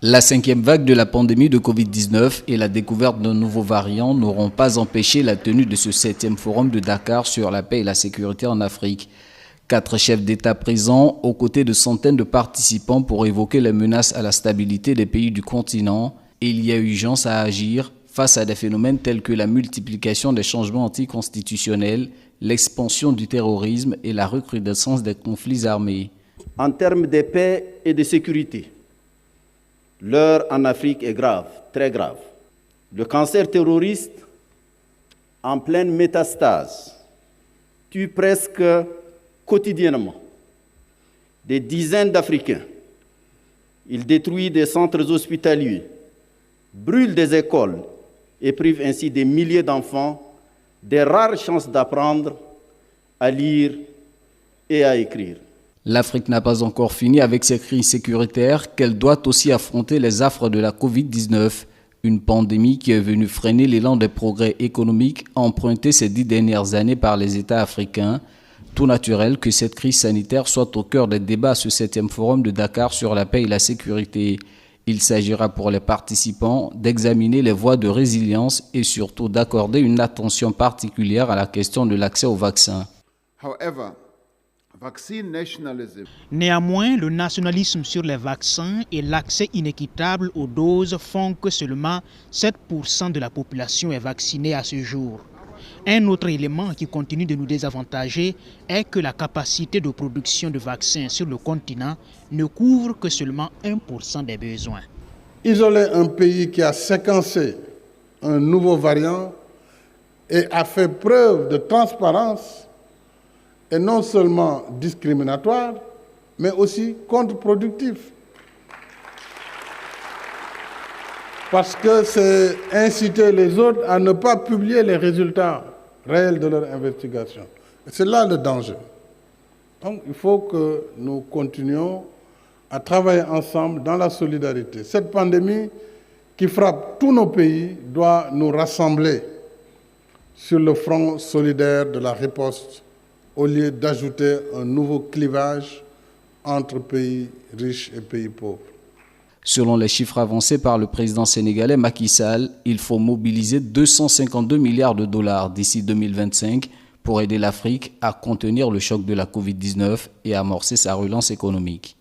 La 5e vague de la pandémie de Covid-19 et la découverte d'un nouveau variant n'auront pas empêché la tenue de ce 7e forum de Dakar sur la paix et la sécurité en Afrique. 4 chefs d'État présents aux côtés de centaines de participants pour évoquer les menaces à la stabilité des pays du continent. Et il y a urgence à agir face à des phénomènes tels que la multiplication des changements anticonstitutionnels, l'expansion du terrorisme et la recrudescence des conflits armés. En termes de paix et de sécurité, l'heure en Afrique est grave, très grave. Le cancer terroriste, en pleine métastase, tue presque quotidiennement des dizaines d'Africains. Il détruit des centres hospitaliers, brûle des écoles et prive ainsi des milliers d'enfants des rares chances d'apprendre à lire et à écrire. L'Afrique n'a pas encore fini avec ses crises sécuritaires qu'elle doit aussi affronter les affres de la Covid-19, une pandémie qui est venue freiner l'élan des progrès économiques empruntés ces 10 dernières années par les États africains. Tout naturel que cette crise sanitaire soit au cœur des débats à ce 7e forum de Dakar sur la paix et la sécurité. Il s'agira pour les participants d'examiner les voies de résilience et surtout d'accorder une attention particulière à la question de l'accès aux vaccins. Néanmoins, le nationalisme sur les vaccins et l'accès inéquitable aux doses font que seulement 7% de la population est vaccinée à ce jour. Un autre élément qui continue de nous désavantager est que la capacité de production de vaccins sur le continent ne couvre que seulement 1% des besoins. Isoler un pays qui a séquencé un nouveau variant et a fait preuve de transparence est non seulement discriminatoire, mais aussi contre-productif. Parce que c'est inciter les autres à ne pas publier les résultats réels de leur investigation. C'est là le danger. Donc il faut que nous continuions à travailler ensemble dans la solidarité. Cette pandémie qui frappe tous nos pays doit nous rassembler sur le front solidaire de la riposte au lieu d'ajouter un nouveau clivage entre pays riches et pays pauvres. Selon les chiffres avancés par le président sénégalais Macky Sall, il faut mobiliser 252 milliards de dollars d'ici 2025 pour aider l'Afrique à contenir le choc de la Covid-19 et amorcer sa relance économique.